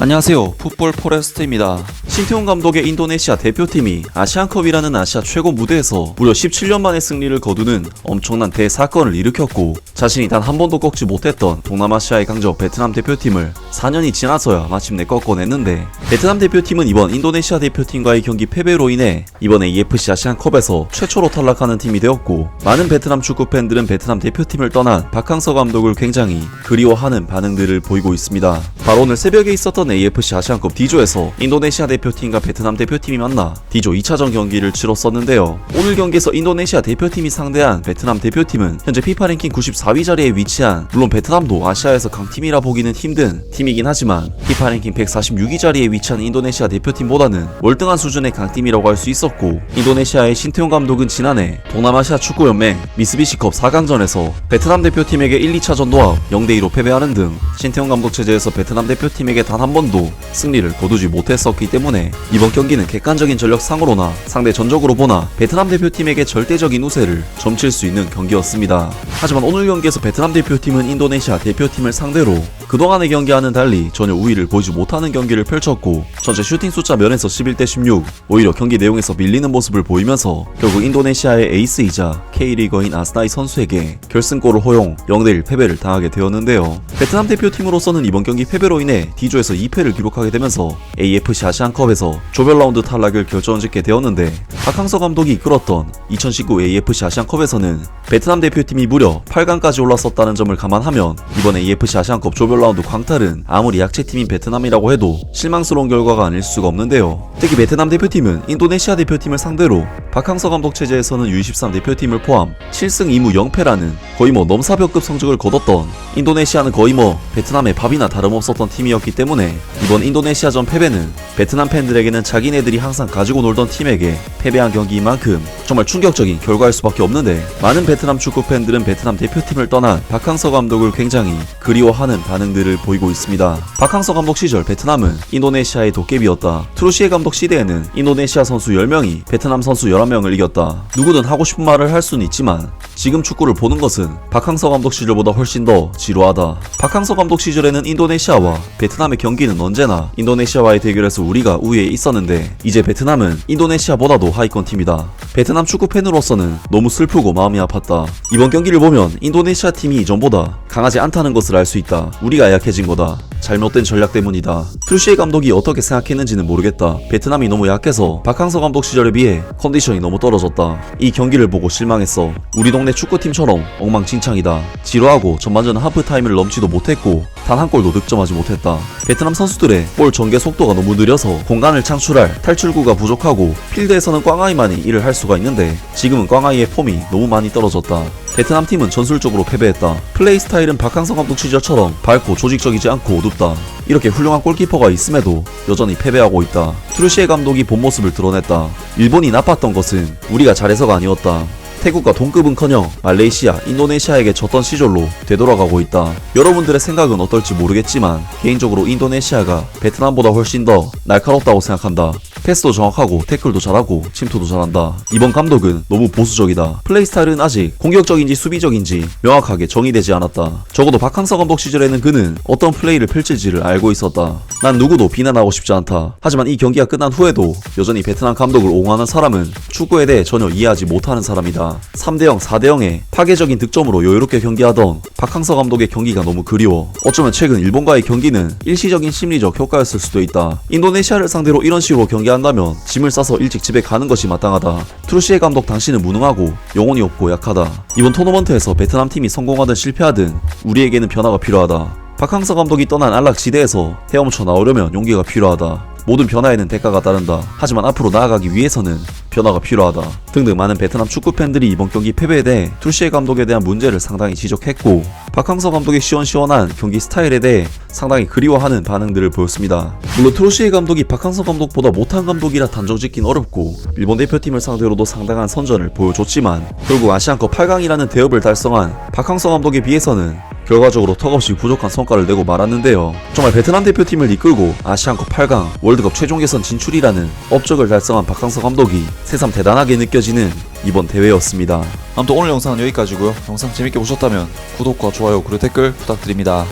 안녕하세요. 풋볼 포레스트입니다. 신태용 감독의 인도네시아 대표팀이 아시안컵이라는 아시아 최고 무대에서 무려 17년 만에 승리를 거두는 엄청난 대사건을 일으켰고, 자신이 단 한 번도 꺾지 못했던 동남아시아의 강적 베트남 대표팀을 4년이 지나서야 마침내 꺾어냈는데, 베트남 대표팀은 이번 인도네시아 대표팀과의 경기 패배로 인해 이번에 AFC 아시안컵에서 최초로 탈락하는 팀이 되었고, 많은 베트남 축구 팬들은 베트남 대표팀을 떠난 박항서 감독을 굉장히 그리워하는 반응들을 보이고 있습니다. 바로 오늘 새벽에 있었던 AFC 아시안컵 D조에서 인도네시아 대표팀과 베트남 대표팀이 만나 D조 2차전 경기를 치렀었는데요. 오늘 경기에서 인도네시아 대표팀이 상대한 베트남 대표팀은 현재 FIFA 랭킹 94위 자리에 위치한, 물론 베트남도 아시아에서 강팀이라 보기는 힘든 팀이긴 하지만 FIFA 랭킹 146위 자리에 위치한 인도네시아 대표팀보다는 월등한 수준의 강팀이라고 할 수 있었고, 인도네시아의 신태용 감독은 지난해 동남아시아 축구연맹 미쓰비시컵 4강전에서 베트남 대표팀에게 1, 2차전 노합 0대2로 패배하는 등 신태용 감독 체제에서 베트남 대표팀에게 단 한 번도 승리를 거두지 못했었기 때문에 이번 경기는 객관적인 전력상으로나 상대 전적으로 보나 베트남 대표팀에게 절대적인 우세를 점칠 수 있는 경기였습니다. 하지만 오늘 경기에서 베트남 대표팀은 인도네시아 대표팀을 상대로 그동안의 경기와는 달리 전혀 우위를 보이지 못하는 경기를 펼쳤고, 전체 슈팅 숫자 면에서 11대 16, 오히려 경기 내용에서 밀리는 모습을 보이면서 결국 인도네시아의 에이스이자 K리거인 아스나이 선수에게 결승골을 허용 0대1 패배를 당하게 되었는데요. 베트남 대표팀으로서는 이번 경기 패배로 인해 D조에서 2패를 기록하게 되면서 AFC 아시안컵에서 조별 라운드 탈락을 결정짓게 되었는데, 박항서 감독이 이끌었던 2019 AFC 아시안컵에서는 베트남 대표팀이 무려 8강까지 올랐었다는 점을 감안하면 이번 AFC 아시안컵 조별 라운드 광탈은 아무리 약체팀인 베트남이라고 해도 실망스러운 결과가 아닐 수가 없는데요. 특히 베트남 대표팀은 인도네시아 대표팀을 상대로 박항서 감독 체제에서는 U23 대표팀을 포함 7승 2무 0패라는 거의 넘사벽급 성적을 거뒀던, 인도네시아는 거의 베트남의 밥이나 다름없었던 팀이었기 때문에 이번 인도네시아전 패배는 베트남 팬들에게는 자기네들이 항상 가지고 놀던 팀에게 패배한 경기인 만큼 정말 충격적인 결과일 수밖에 없는데, 많은 베트남 축구 팬들은 베트남 대표팀을 떠난 박항서 감독을 굉장히 그리워하는 반응들을 보이고 있습니다. 박항서 감독 시절 베트남은 인도네시아의 도깨비였다. 트루시에 감독 시대에는 인도네시아 선수 10명이 베트남 선수 11명을 이겼다. 누구든 하고 싶은 말을 할 수는 있지만 지금 축구를 보는 것은 박항서 감독 시절보다 훨씬 더 지루하다. 박항서 감독 시절에는 인도네시아와 베트남의 경기는 언제나 인도네시아와의 대결에서 우리가 우위에 있었는데, 이제 베트남은 인도네시아보다도 하위권 팀이다. 베트남 축구 팬으로서는 너무 슬프고 마음이 아팠다. 이번 경기를 보면 인도네시아 팀이 이전보다 강하지 않다는 것을 알 수 있다. 우리가 약해진 거다. 잘못된 전략 때문이다. 트루시에 감독이 어떻게 생각했는지는 모르겠다. 베트남이 너무 약해서 박항서 감독 시절에 비해 컨디션이 너무 떨어졌다. 이 경기를 보고 실망했어. 우리 동네 축구팀처럼 엉망진창이다. 지루하고 전반전 하프타임을 넘지도 못했고 단 한 골도 득점하지 못했다. 베트남 선수들의 볼 전개 속도가 너무 느려서 공간을 창출할 탈출구가 부족하고, 필드에서는 꽝아이만이 일을 할 수가 있는데 지금은 꽝아이의 폼이 너무 많이 떨어졌다. 베트남 팀은 전술적으로 패배했다. 플레이 스타일은 박항서 감독 시절처럼 밝고 조직적이지 않고 어둡다. 이렇게 훌륭한 골키퍼가 있음에도 여전히 패배하고 있다. 트루시에 감독이 본 모습을 드러냈다. 일본이 나빴던 것은 우리가 잘해서가 아니었다. 태국과 동급은커녕 말레이시아, 인도네시아에게 졌던 시절로 되돌아가고 있다. 여러분들의 생각은 어떨지 모르겠지만 개인적으로 인도네시아가 베트남보다 훨씬 더 날카롭다고 생각한다. 패스도 정확하고 태클도 잘하고 침투도 잘한다. 이번 감독은 너무 보수적이다. 플레이 스타일은 아직 공격적인지 수비적인지 명확하게 정의되지 않았다. 적어도 박항서 감독 시절에는 그는 어떤 플레이를 펼칠지를 알고 있었다. 난 누구도 비난하고 싶지 않다. 하지만 이 경기가 끝난 후에도 여전히 베트남 감독을 옹호하는 사람은 축구에 대해 전혀 이해하지 못하는 사람이다. 3대0, 4대0의 파괴적인 득점으로 여유롭게 경기하던 박항서 감독의 경기가 너무 그리워. 어쩌면 최근 일본과의 경기는 일시적인 심리적 효과였을 수도 있다. 인도네시아를 상대로 이런 식으로 경기한다면 짐을 싸서 일찍 집에 가는 것이 마땅하다. 트루시에 감독, 당신은 무능하고 영혼이 없고 약하다. 이번 토너먼트에서 베트남 팀이 성공하든 실패하든 우리에게는 변화가 필요하다. 박항서 감독이 떠난 안락지대에서 헤엄쳐 나오려면 용기가 필요하다. 모든 변화에는 대가가 따른다. 하지만 앞으로 나아가기 위해서는 변화가 필요하다. 등등 많은 베트남 축구 팬들이 이번 경기 패배에 대해 트루시에 감독에 대한 문제를 상당히 지적했고, 박항서 감독의 시원시원한 경기 스타일에 대해 상당히 그리워하는 반응들을 보였습니다. 물론 트루시에 감독이 박항서 감독보다 못한 감독이라 단정짓긴 어렵고 일본 대표팀을 상대로도 상당한 선전을 보여줬지만, 결국 아시안컵 8강이라는 대업을 달성한 박항서 감독에 비해서는 결과적으로 턱없이 부족한 성과를 내고 말았는데요. 정말 베트남 대표팀을 이끌고 아시안컵 8강, 월드컵 최종 예선 진출이라는 업적을 달성한 박항서 감독이 새삼 대단하게 느껴지는 이번 대회였습니다. 아무튼 오늘 영상은 여기까지고요. 영상 재밌게 보셨다면 구독과 좋아요 그리고 댓글 부탁드립니다.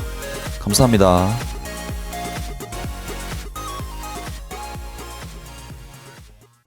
감사합니다.